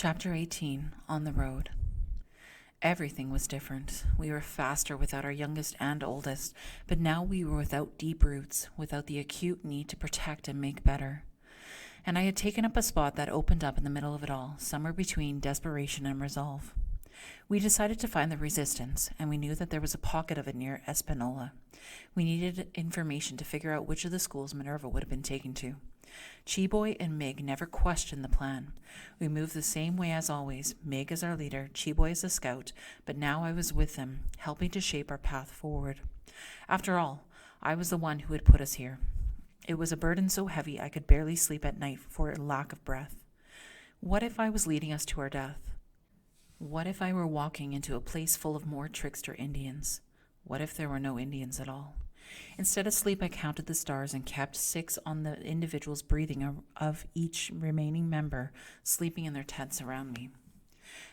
Chapter 18, On the Road. Everything was different. We were faster without our youngest and oldest, but now we were without deep roots, without the acute need to protect and make better. And I had taken up a spot that opened up in the middle of it all, somewhere between desperation and resolve. We decided to find the resistance, and we knew that there was a pocket of it near Espanola. We needed information to figure out which of the schools Minerva would have been taken to. Cheeboy and Mig never questioned the plan. We moved the same way as always, Mig as our leader, Cheeboy as the scout, but now I was with them, helping to shape our path forward. After all, I was the one who had put us here. It was a burden so heavy I could barely sleep at night for lack of breath. What if I was leading us to our death? What if I were walking into a place full of more trickster Indians? What if there were no Indians at all? Instead of sleep, I counted the stars and kept 6 on the individuals breathing of each remaining member sleeping in their tents around me.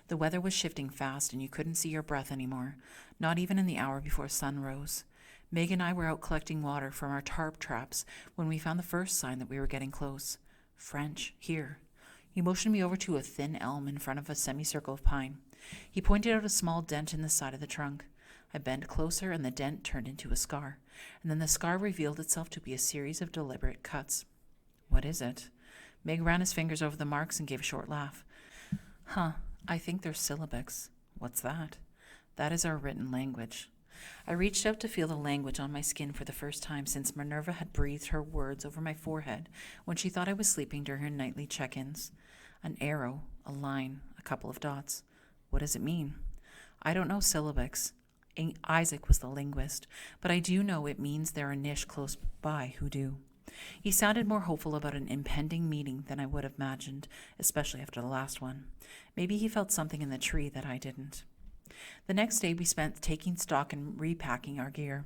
The weather was shifting fast and you couldn't see your breath anymore, not even in the hour before sun rose. Meg and I were out collecting water from our tarp traps when we found the first sign that we were getting close. French, here. He motioned me over to a thin elm in front of a semicircle of pine. He pointed out a small dent in the side of the trunk. I bent closer and the dent turned into a scar, and then the scar revealed itself to be a series of deliberate cuts. What is it? Meg ran his fingers over the marks and gave a short laugh. I think they're syllabics. What's that? That is our written language. I reached out to feel the language on my skin for the first time since Minerva had breathed her words over my forehead when she thought I was sleeping during her nightly check-ins. An arrow, a line, a couple of dots. What does it mean? I don't know syllabics. Isaac was the linguist, but I do know it means there are Nish close by who do. He sounded more hopeful about an impending meeting than I would have imagined, especially after the last one. Maybe he felt something in the tree that I didn't. The next day we spent taking stock and repacking our gear.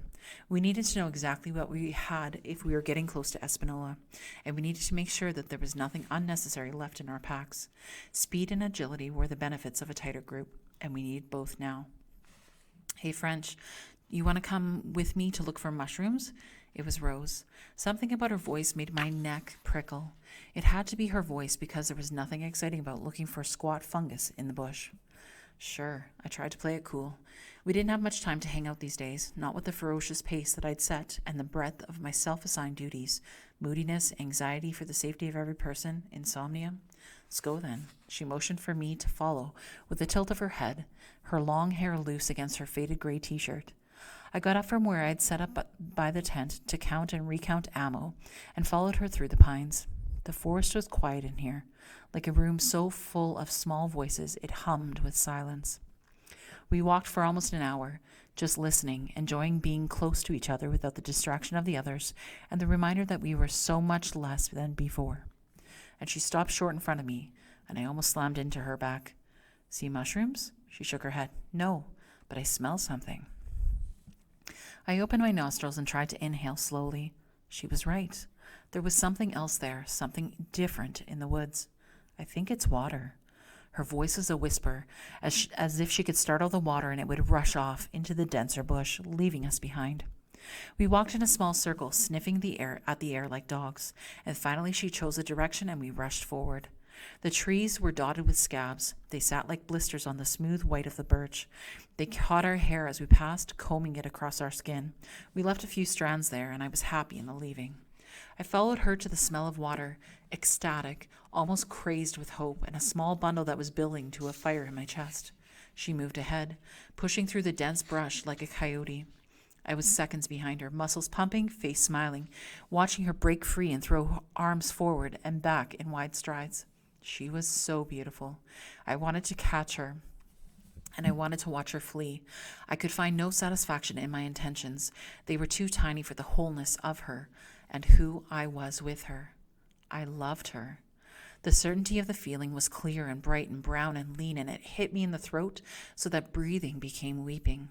We needed to know exactly what we had if we were getting close to Espanola, and we needed to make sure that there was nothing unnecessary left in our packs. Speed and agility were the benefits of a tighter group, and we needed both now. Hey, French, you want to come with me to look for mushrooms? It was Rose. Something about her voice made my neck prickle. It had to be her voice because there was nothing exciting about looking for squat fungus in the bush. Sure, I tried to play it cool. We didn't have much time to hang out these days, not with the ferocious pace that I'd set and the breadth of my self-assigned duties. Moodiness, anxiety for the safety of every person, insomnia. Let's go then. She motioned for me to follow with a tilt of her head, her long hair loose against her faded gray t-shirt. I got up from where I had set up by the tent to count and recount ammo and followed her through the pines. The forest was quiet in here, like a room so full of small voices it hummed with silence. We walked for almost an hour, just listening, enjoying being close to each other without the distraction of the others and the reminder that we were so much less than before. And she stopped short in front of me, and I almost slammed into her back. See mushrooms? She shook her head. No, but I smell something. I opened my nostrils and tried to inhale slowly. She was right. There was something else there, something different in the woods. I think it's water. Her voice was a whisper, as if she could startle the water and it would rush off into the denser bush, leaving us behind. We walked in a small circle, sniffing at the air like dogs, and finally she chose a direction and we rushed forward. The trees were dotted with scabs. They sat like blisters on the smooth white of the birch. They caught our hair as we passed, combing it across our skin. We left a few strands there, and I was happy in the leaving. I followed her to the smell of water, ecstatic, almost crazed with hope, and a small bundle that was building to a fire in my chest. She moved ahead, pushing through the dense brush like a coyote. I was seconds behind her, muscles pumping, face smiling, watching her break free and throw arms forward and back in wide strides. She was so beautiful. I wanted to catch her, and I wanted to watch her flee. I could find no satisfaction in my intentions. They were too tiny for the wholeness of her and who I was with her. I loved her. The certainty of the feeling was clear and bright and brown and lean, and it hit me in the throat so that breathing became weeping.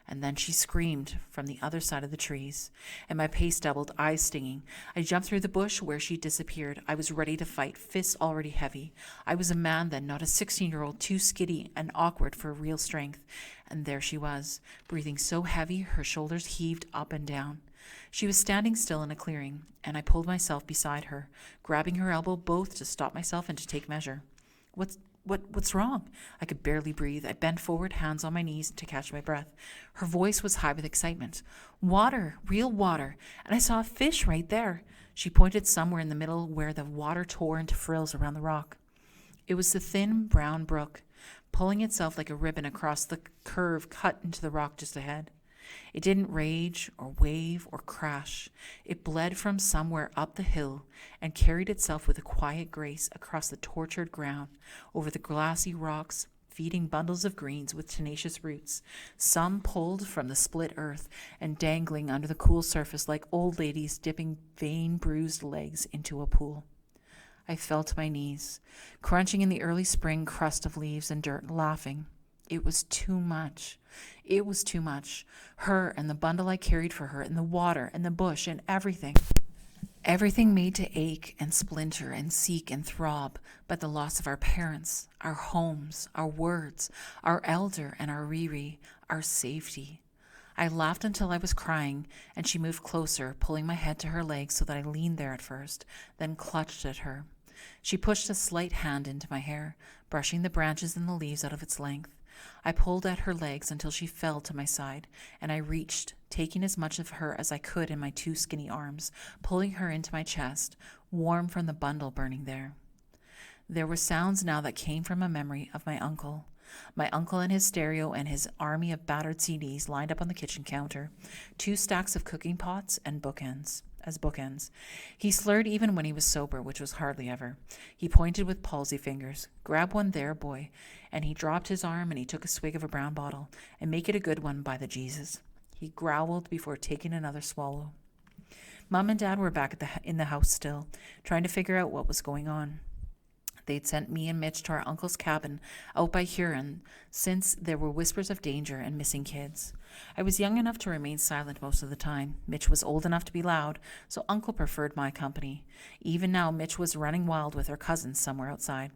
And then she screamed from the other side of the trees, and my pace doubled, eyes stinging. I jumped through the bush where she disappeared. I was ready to fight, fists already heavy. I was a man then, not a 16-year-old, too skitty and awkward for real strength. And there she was, breathing so heavy her shoulders heaved up and down. She was standing still in a clearing, and I pulled myself beside her, grabbing her elbow both to stop myself and to take measure. What's wrong?" I could barely breathe. I bent forward, hands on my knees, to catch my breath. Her voice was high with excitement. "Water, real water. And I saw a fish right there." She pointed somewhere in the middle where the water tore into frills around the rock. It was the thin brown brook, pulling itself like a ribbon across the curve cut into the rock just ahead. It didn't rage or wave or crash. It bled from somewhere up the hill and carried itself with a quiet grace across the tortured ground, over the glassy rocks, feeding bundles of greens with tenacious roots, some pulled from the split earth and dangling under the cool surface like old ladies dipping vein-bruised legs into a pool. I fell to my knees, crunching in the early spring crust of leaves and dirt, laughing. It was too much. It was too much. Her and the bundle I carried for her, and the water and the bush and everything. Everything made to ache and splinter and seek and throb, but the loss of our parents, our homes, our words, our elder and our Riri, our safety. I laughed until I was crying, and she moved closer, pulling my head to her legs so that I leaned there at first, then clutched at her. She pushed a slight hand into my hair, brushing the branches and the leaves out of its length. I pulled at her legs until she fell to my side, and I reached, taking as much of her as I could in my two skinny arms, pulling her into my chest, warm from the bundle burning there. There were sounds now that came from a memory of my uncle. My uncle and his stereo and his army of battered CDs lined up on the kitchen counter, 2 stacks of cooking pots and bookends. He slurred even when he was sober, which was hardly ever. He pointed with palsy fingers. "Grab one there, boy." And he dropped his arm and he took a swig of a brown bottle. "And make it a good one, by the Jesus." He growled before taking another swallow. Mom and Dad were back in the house still, trying to figure out what was going on. They'd sent me and Mitch to our uncle's cabin out by Huron, since there were whispers of danger and missing kids. I was young enough to remain silent most of the time. Mitch was old enough to be loud, so Uncle preferred my company. Even now, Mitch was running wild with her cousins somewhere outside.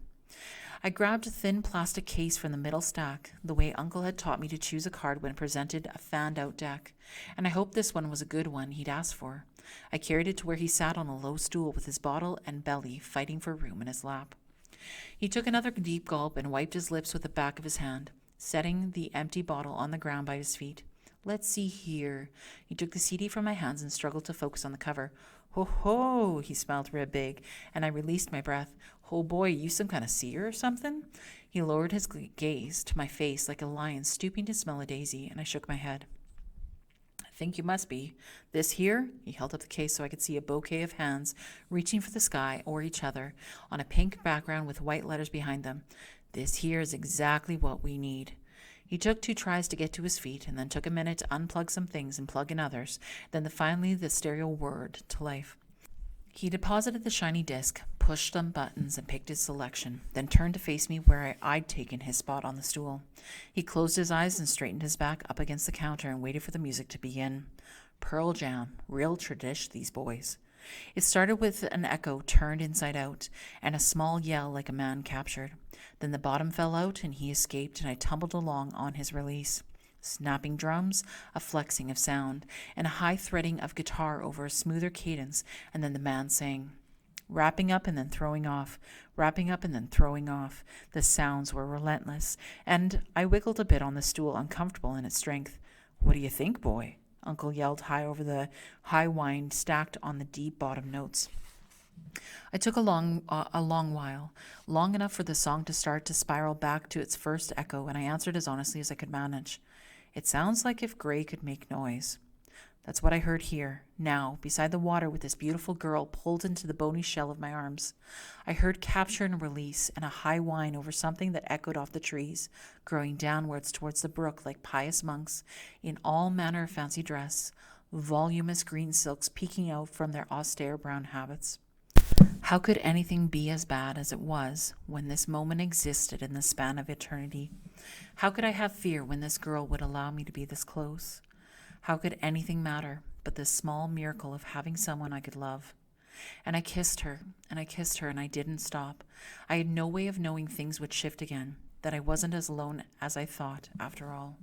I grabbed a thin plastic case from the middle stack, the way Uncle had taught me to choose a card when presented a fanned-out deck, and I hoped this one was a good one he'd asked for. I carried it to where he sat on a low stool with his bottle and belly fighting for room in his lap. He took another deep gulp and wiped his lips with the back of his hand, setting the empty bottle on the ground by his feet. "Let's see here." He took the CD from my hands and struggled to focus on the cover. "Ho ho," he smiled real big, and I released my breath. "Oh boy, you some kind of seer or something?" He lowered his gaze to my face like a lion stooping to smell a daisy, and I shook my head. "I think you must be. This here?" He held up the case so I could see a bouquet of hands reaching for the sky or each other on a pink background with white letters behind them. "This here is exactly what we need." He took 2 tries to get to his feet and then took a minute to unplug some things and plug in others, then finally the stereo whirred to life. He deposited the shiny disc, pushed some buttons, and picked his selection, then turned to face me where I'd taken his spot on the stool. He closed his eyes and straightened his back up against the counter and waited for the music to begin. Pearl Jam, real tradish, these boys. It started with an echo turned inside out, and a small yell like a man captured. Then the bottom fell out, and he escaped, and I tumbled along on his release. Snapping drums, a flexing of sound, and a high threading of guitar over a smoother cadence, and then the man sang. Wrapping up and then throwing off, wrapping up and then throwing off. The sounds were relentless, and I wiggled a bit on the stool, uncomfortable in its strength. "What do you think, boy?" Uncle yelled high over the high whine stacked on the deep bottom notes. I took a long while, long enough for the song to start to spiral back to its first echo, and I answered as honestly as I could manage. "It sounds like if Gray could make noise." That's what I heard here, now, beside the water with this beautiful girl pulled into the bony shell of my arms. I heard capture and release and a high whine over something that echoed off the trees, growing downwards towards the brook like pious monks in all manner of fancy dress, voluminous green silks peeking out from their austere brown habits. How could anything be as bad as it was when this moment existed in the span of eternity? How could I have fear when this girl would allow me to be this close? How could anything matter but this small miracle of having someone I could love? And I kissed her, and I kissed her, and I didn't stop. I had no way of knowing things would shift again, that I wasn't as alone as I thought, after all.